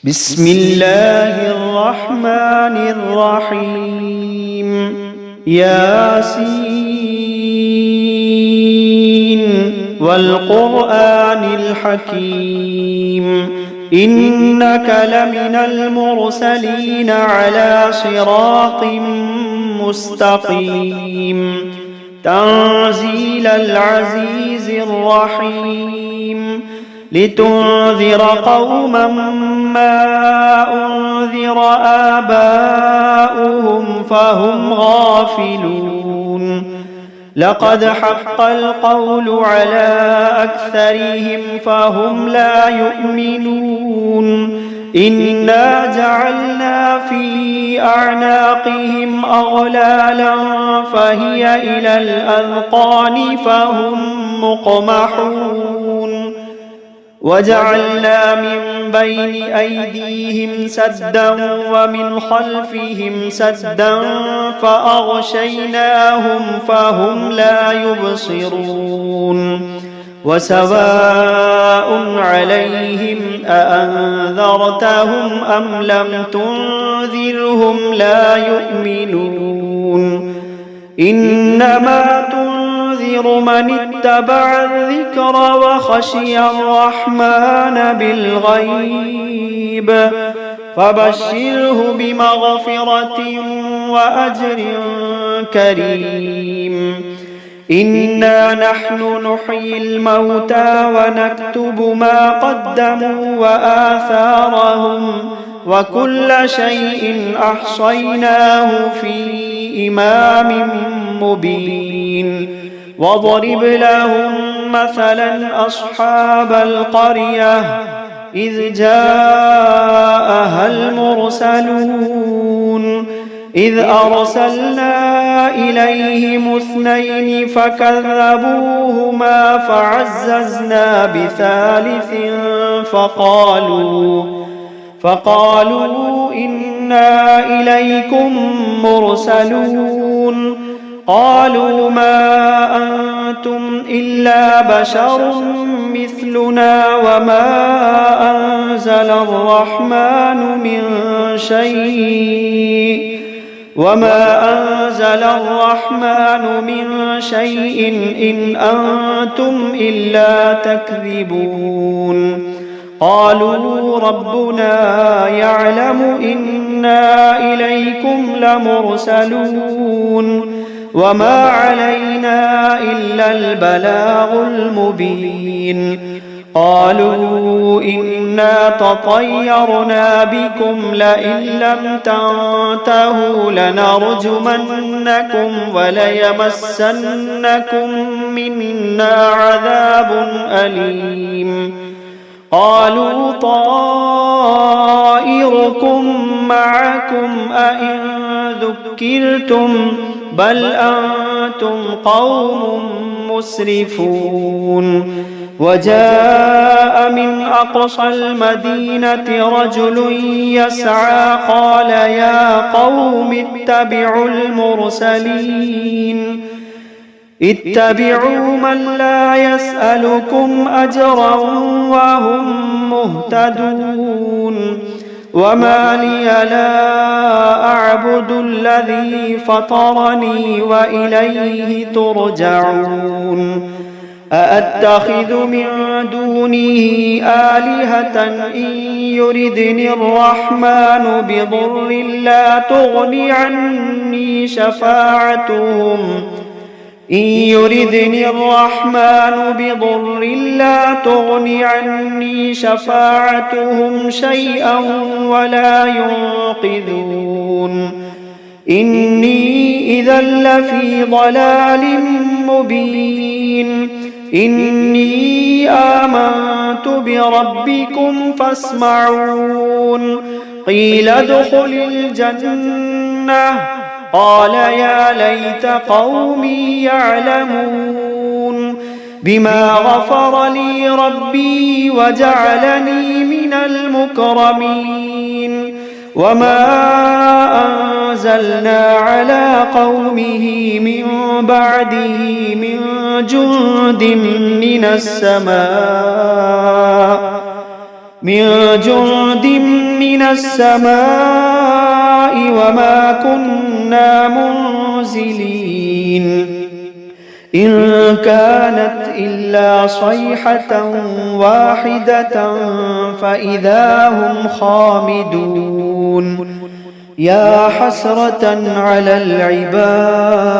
بسم الله الرحمن الرحيم ياسين والقرآن الحكيم إنك لمن المرسلين على صراط مستقيم تنزيل العزيز الرحيم لتنذر قوما ما أنذر آباؤهم فهم غافلون لقد حق القول على أكثرهم فهم لا يؤمنون إنا جعلنا في أعناقهم أغلالا فهي إلى الأذقان فهم مقمحون وجعلنا من بين أيديهم سدا ومن خلفهم سدا فأغشيناهم فهم لا يبصرون وسواء عليهم أأنذرتهم أم لم تنذرهم لا يؤمنون إنما تنذر من اتبع الذكر وخشي الرحمن بالغيب فبشره بمغفرة وأجر كريم إنا نحن نحيي الموتى ونكتب ما قدموا وآثارهم وكل شيء أحصيناه في إمام مبين واضرب لهم مثلا أصحاب القرية إذ جاءها المرسلون إذ أرسلنا إليهم اثنين فكذبوهما فعززنا بثالث فقالوا إنا إليكم مرسلون قالوا ما أنتم إلا بشر مثلنا وما أنزل الرحمن من شيء إن أنتم إلا تكذبون قالوا ربنا يعلم إنا إليكم لمرسلون وما علينا إلا البلاغ المبين قالوا إنا تطيرنا بكم لئن لم تنتهوا لنرجمنكم وليمسنكم منا عذاب أليم قالوا طائركم معكم أئن ذكرتم بل أنتم قوم مسرفون وجاء من أقصى المدينة رجل يسعى قال يا قوم اتبعوا من لا يسألكم أجرا وهم مهتدون وما لي لا أعبد الذي فطرني وإليه ترجعون أأتخذ من دونه آلهة إن يردني الرحمن بضر لا تغني عني شفاعتهم شيئا ولا ينقذون إني إذا لفي ضلال مبين إني آمنت بربكم فاسمعون قيل ادخل الجنة قال يا ليت قومي يعلمون بما غفر لي ربي وجعلني من المكرمين وما أنزلنا على قومه من بعده من جند من السماء وما كنا منزلين إن كانت إلا صيحة واحدة فإذا هم خامدون يا حسرة على العباد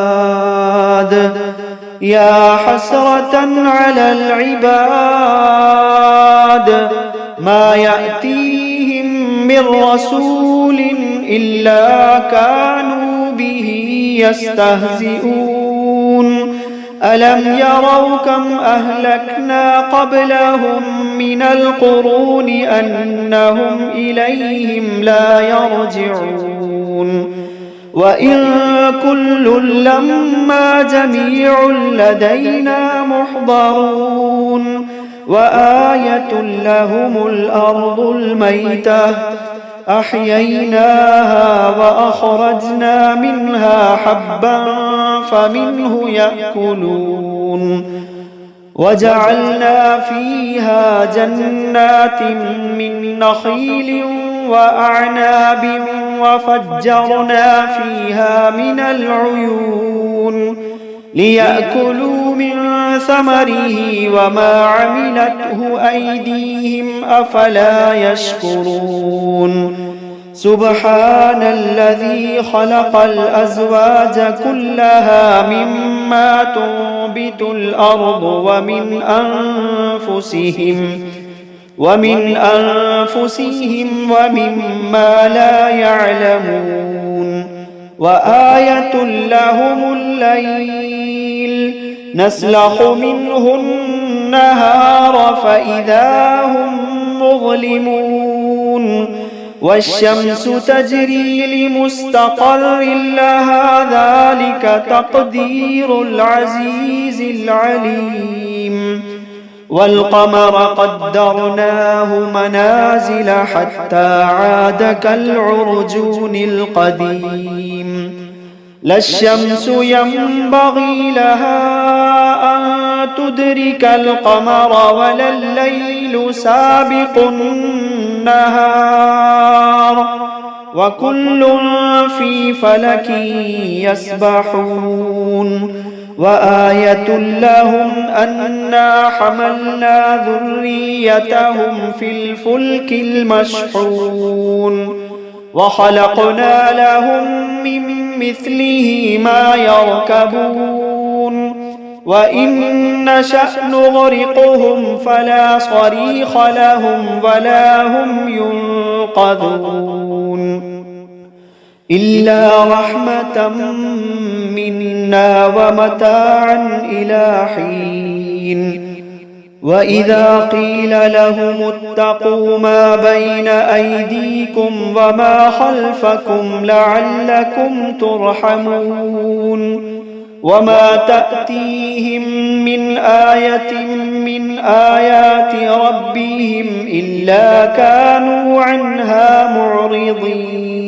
يا حسرة على العباد ما يأتيهم من رسول إلا كانوا به يستهزئون ألم يروا كم أهلكنا قبلهم من القرون أنهم إليهم لا يرجعون وإن كل لما جميع لدينا محضرون وآية لهم الأرض الميتة أحييناها وأخرجنا منها حبا فمنه يأكلون وجعلنا فيها جنات من نخيل وأعناب وفجرنا فيها من العيون ليأكلوا من ثمره وما عملته أيديهم أفلا يشكرون سبحان الذي خلق الأزواج كلها مما تنبت الأرض ومن أنفسهم ومما لا يعلمون وآية لهم الليل نسلخ منه النهار فإذا هم مظلمون والشمس تجري لمستقر لها ذلك تقدير العزيز العليم والقمر قدرناه منازل حتى عاد كالعرجون القديم لا الشمس ينبغي لها أن تدرك القمر ولا الليل سابق النهار وكل في فلك يسبحون وآية لهم أنا حملنا ذريتهم في الفلك المشحون وخلقنا لهم من مثله ما يركبون وإن نشأ نغرقهم فلا صريخ لهم ولا هم ينقذون إلا رحمة منا ومتاعا إلى حين وإذا قيل لهم اتقوا ما بين أيديكم وما خلفكم لعلكم ترحمون وما تأتيهم من آية من آيات ربهم إلا كانوا عنها معرضين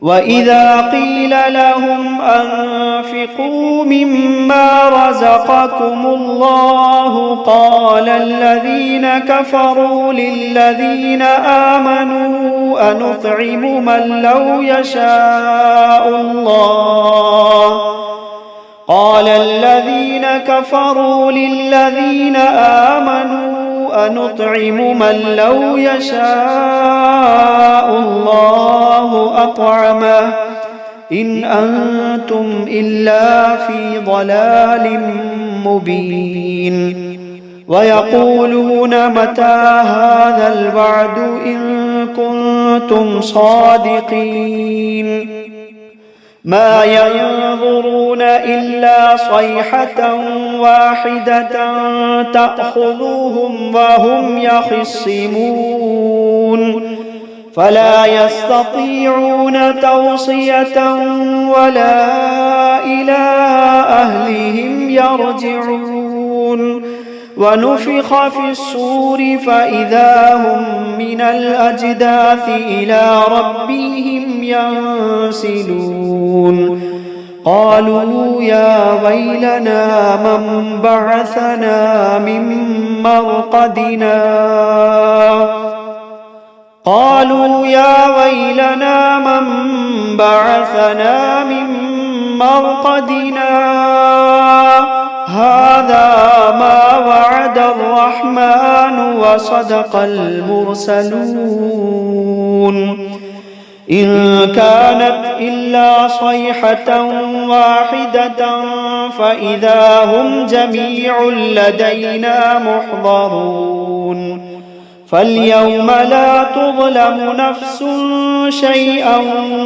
وإذا قيل لهم أنفقوا مما رزقكم الله قال الذين كفروا للذين آمنوا أنطعم من لو يشاء الله قال الذين كفروا للذين آمنوا أنطعم من لو يشاء الله أطعمه إن أنتم إلا في ضلال مبين ويقولون متى هذا الوعد إن كنتم صادقين ما ينظرون إلا صيحة واحدة تأخذهم وهم يخصمون فلا يستطيعون توصية ولا إلى أهلهم يرجعون ونفخ في الصور فإذا هم من الأجداث إلى ربهم ينسلون قالوا يا ويلنا من بعثنا من مرقدنا قالوا يا ويلنا من بعثنا من مرقدنا هذا ما وعد الرحمن وصدق المرسلون إن كانت إلا صيحة واحدة فإذا هم جميع لدينا محضرون فاليوم لا تظلم نفس شيئا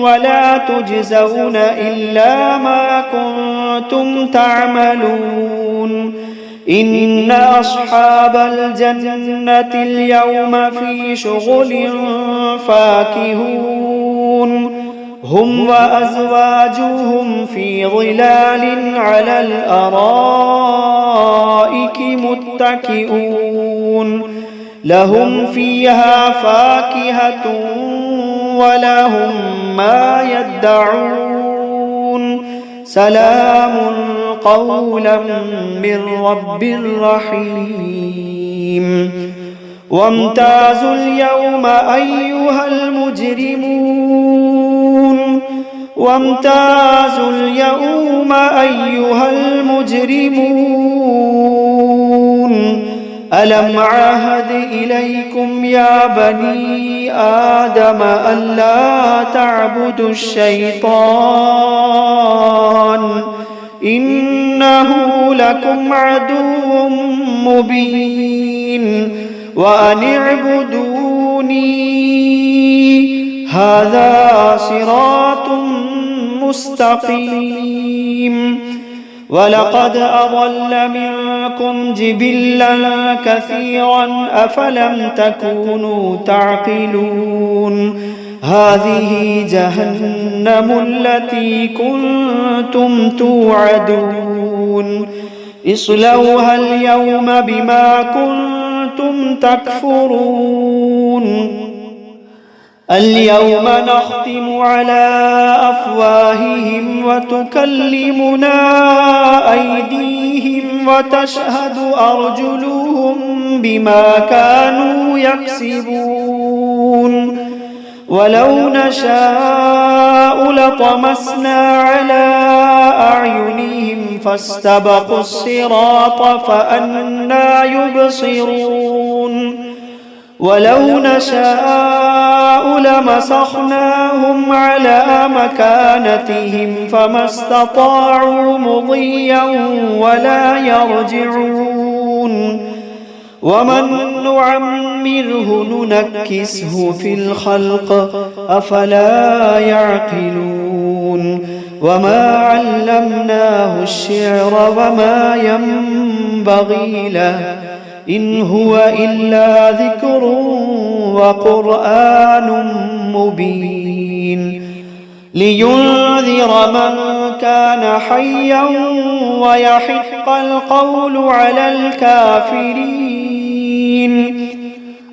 ولا تجزون إلا ما كنتم تعملون إن أصحاب الجنة اليوم في شغل فاكهون هم وأزواجهم في ظلال على الأرائك متكئون لهم فيها فاكهة ولهم ما يدعون سلام قولا من رب رحيم وامتازوا اليوم أيها المجرمون وامتازوا اليوم أيها المجرمون ألم عهد إليكم يا بني آدم ألا تعبدوا الشيطان إنه لكم عدو مبين وأن اعبدوني هذا صراط مستقيم ولقد أضل منكم جبلا كثيرا أفلم تكونوا تعقلون هذه جهنم التي كنتم توعدون اصلوها اليوم بما كنتم تكفرون اليوم نختم على أفواههم وتكلمنا أيديهم وتشهد أرجلهم بما كانوا يكسبون ولو نشاء لطمسنا على أعينهم فاستبقوا الصراط فأنى يبصرون ولو نشاء لمسخناهم على مكانتهم فما استطاعوا مضيا ولا يرجعون ومن نعمره ننكسه في الخلق أفلا يعقلون وما علمناه الشعر وما ينبغي له إن هو إلا ذكر وقرآن مبين لينذر من كان حيا ويحق القول على الكافرين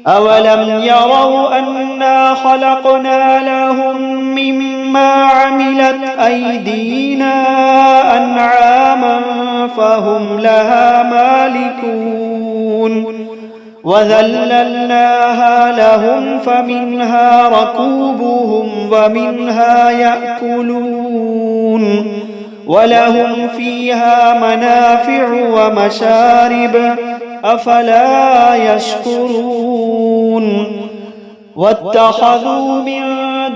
أولم يروا أنا خلقنا لهم مما عملت أيدينا أنعاما فهم لها مالكون وذللناها لهم فمنها ركوبهم ومنها يأكلون ولهم فيها منافع ومشارب أفلا يشكرون واتخذوا من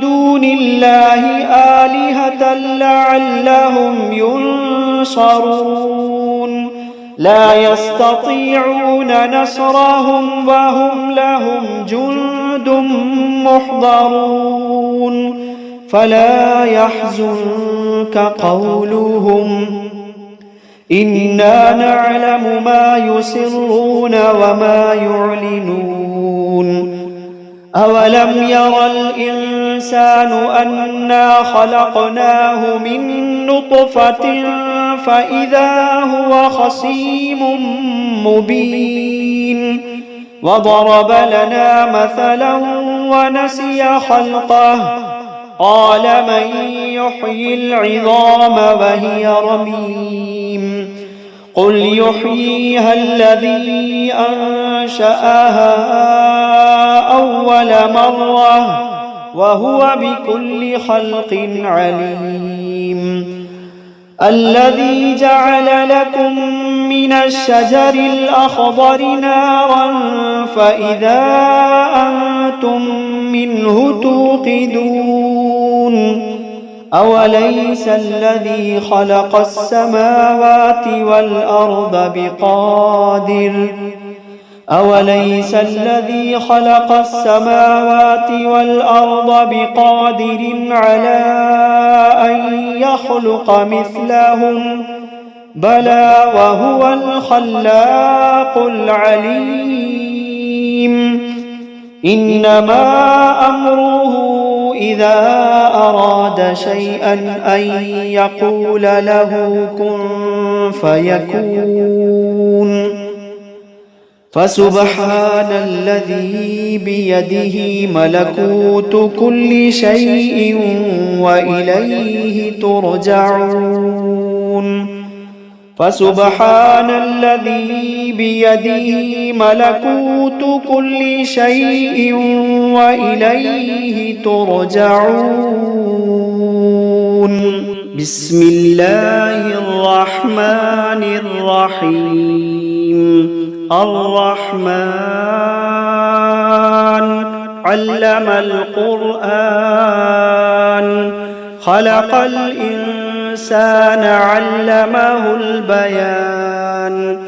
دون الله آلهة لعلهم ينصرون لا يستطيعون نصرهم وهم لهم جند محضرون فلا يحزنك قولهم إنا نعلم ما يسرون وما يعلنون أولم ير الإنسان أنا خلقناه من نطفة فإذا هو خصيم مبين وضرب لنا مثلا ونسي خلقه قال من يحيي العظام وهي رميم قل يحييها الذي أنشأها أول مرة وهو بكل خلق عليم. الذي جعل لكم من الشجر الأخضر نارا فإذا أنتم منه توقدون. أوليس الذي خلق السماوات والأرض بقادر على أن يخلق مثلهم؟ بلى وهو الخلاق العليم. إنما أمره إذا أراد شيئا أن يقول له كن فيكون. فسبحان الذي بيده ملكوت كل شيء وإليه ترجعون. فسبحان الذي بيده ملكوت كل شيء وإليه ترجعون. بسم الله الرحمن الرحيم. الرحمن علم القرآن خلق الإنسان علمه البيان.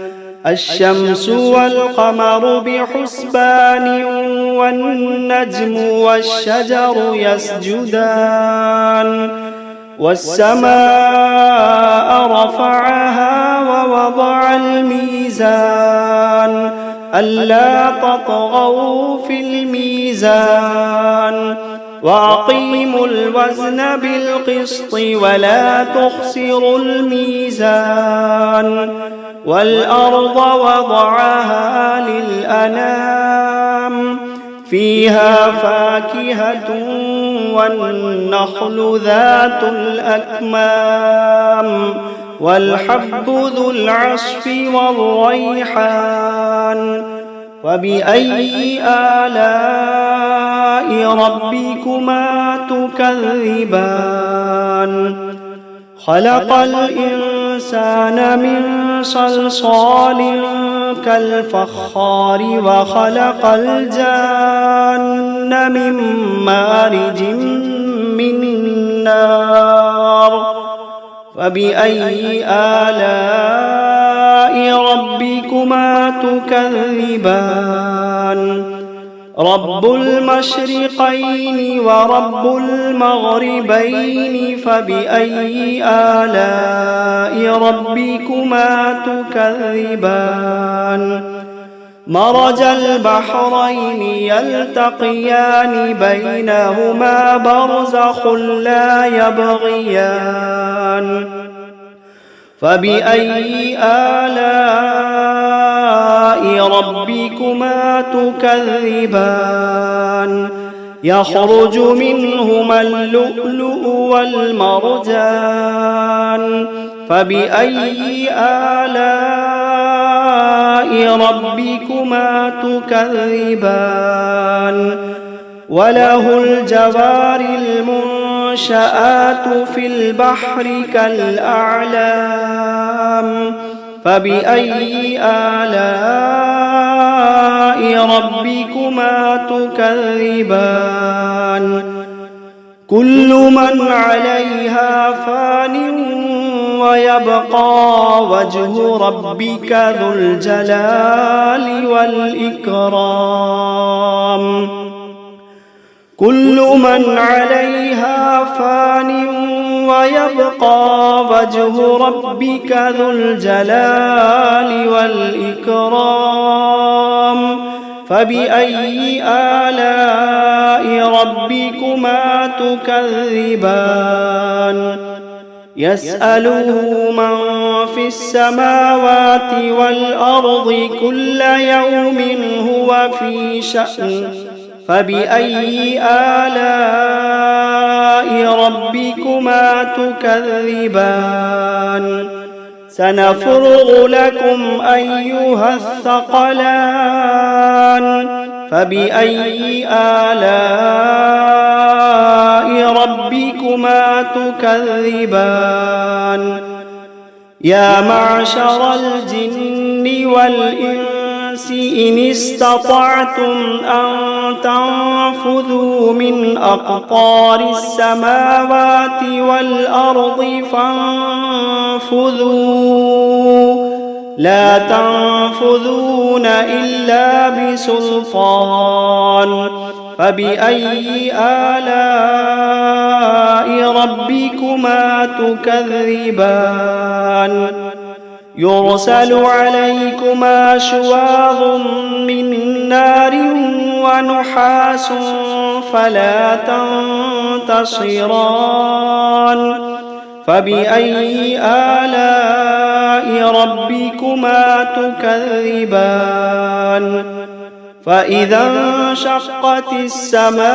الشمس والقمر بحسبان والنجم والشجر يسجدان. والسماء رفعها ووضع الميزان ألا تطغوا في الميزان وأقيموا الوزن بالقسط ولا تخسروا الميزان. والأرض وضعها للأنام فيها فاكهة والنخل ذات الأكمام والحب ذو العصف والريحان. فبأي آلاء ربكما تكذبان؟ خلق الإنسان من صلصال كالفخار وخلق الجان من مارج من نار. فبأي آلاء ربكما تكذبان؟ رب المشرقين ورب المغربين فبأي آلاء ربكما تكذبان؟ مرج البحرين يلتقيان بينهما برزخ لا يبغيان. فبأي آلاء ربكما تكذبان؟ يخرج منهما اللؤلؤ والمرجان. فبأي آلاء ربكما تكذبان؟ وله الجوار المنشآت في البحر كالأعلام. فبأي آلاء ربكما تكذبان؟ كل من عليها فان ويبقى وجه ربك ذو الجلال والإكرام. كل من عليها فان ويبقى وجه ربك ذو الجلال والإكرام. فبأي آلاء ربكما تكذبان؟ يسأله من في السماوات والأرض كل يوم هو في شأن. فبأي آلاء ربكما تكذبان؟ سنفرغ لكم أيها الثقلان فبأي آلاء ربكما تكذبان يا معشر الجن والإنس إن استطعتم أن تنفذوا من أقطار السماوات والأرض فانفذوا لا تنفذون إلا بسلطان فبأي آلاء ربكما تكذبان يرسل عليكما شواظ من نار ونحاس فلا تنتصران فبأي آلاء ربكما تكذبان فإذا انشقت السماء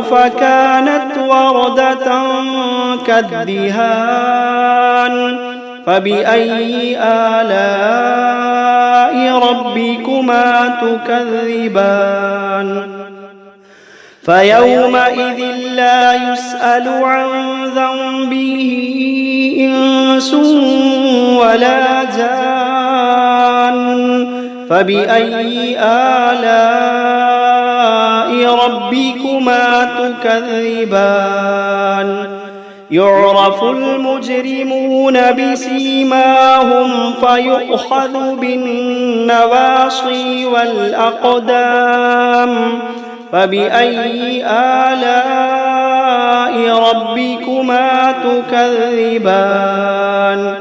فكانت وردة كالدهان فبأي آلاء ربكما تكذبان فيومئذ لا يسأل عن ذنبه إنس ولا جان فبأي آلاء ربكما تكذبان يعرف المجرمون بسيماهم فيؤخذ بالنواصي والأقدام فبأي آلاء ربكما تكذبان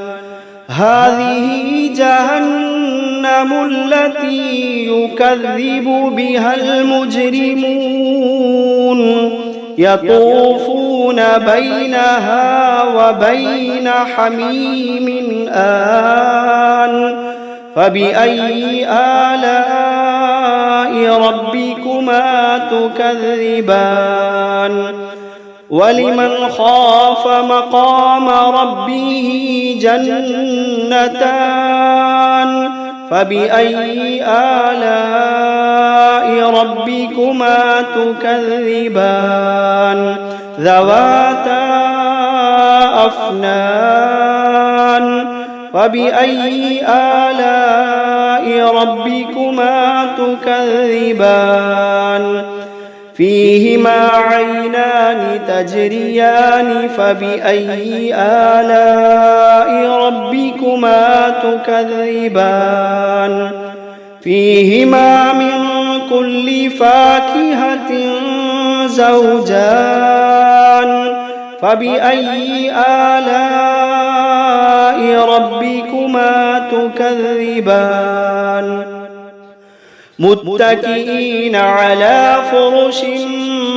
هذه جهنم التي يكذب بها المجرمون يطوفون بينها وبين حميم آن فبأي آلاء ربكما تكذبان ولمن خاف مقام ربه جنتان فبأي آلاء ربكما تكذبان ذواتا أفنان فبأي آلاء ربكما تكذبان فيهما عينان تجريان فبأي آلاء ربكما تكذبان فيهما من كل فاكهة زوجان فبأي آلاء ربكما تكذبان متكئين على فرش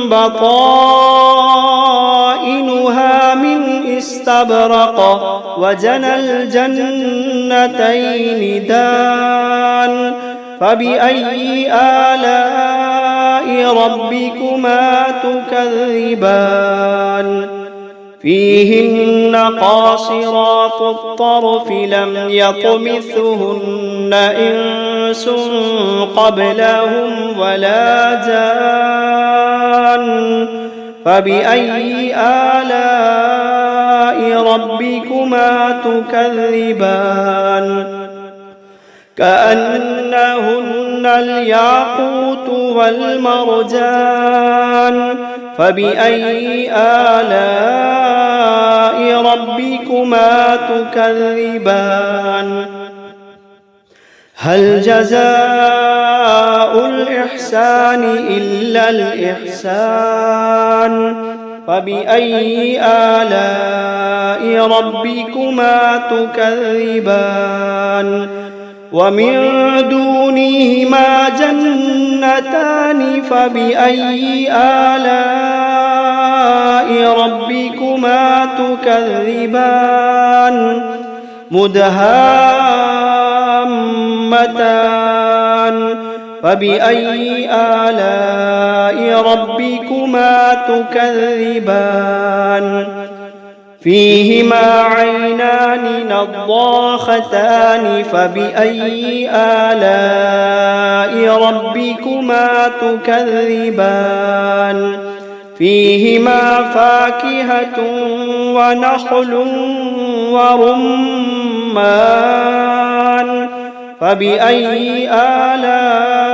بطائنها من استبرق وجنى الجنتين دان فبأي آلاء ربكما تكذبان فيهن قاصرات الطرف لم يطمثهن إنس قبلهم ولا جان فبأي آلاء ربكما تكذبان كأنهن الياقوت والمرجان فبأي آلاء ربكما تكذبان هل جزاء الإحسان إلا الإحسان فبأي آلاء ربكما تكذبان ومن دونهما جنتان فبأي آلاء ربكما تكذبان مدهامتان فبأي آلاء ربكما تكذبان فيهما عينان نضاختان فبأي آلاء ربكما تكذبان فيهما فاكهة ونخل ورمان فبأي آلاء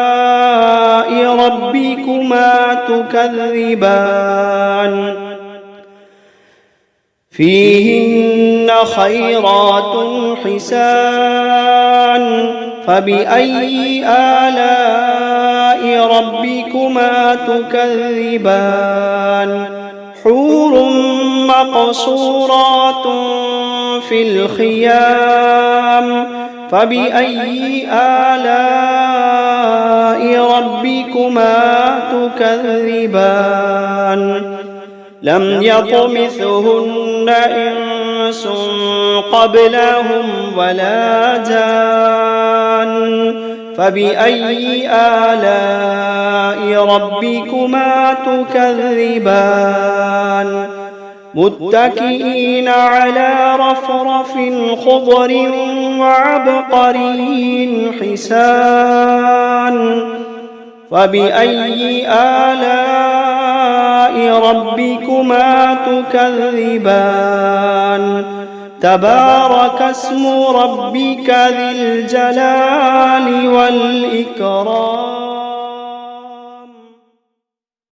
ربكما تكذبان فيهن خيرات حسان فبأي آلاء ربكما تكذبان حور مقصورات في الخيام فبأي آلاء ربكما تكذبان لم يطمثهن إنس قبلهم ولا جان فبأي آلاء ربكما تكذبان متكئين على رفرف خضر وعبقري حسان فبأي آلاء ربكما تكذبان تبارك اسم ربك ذي الجلال والإكرام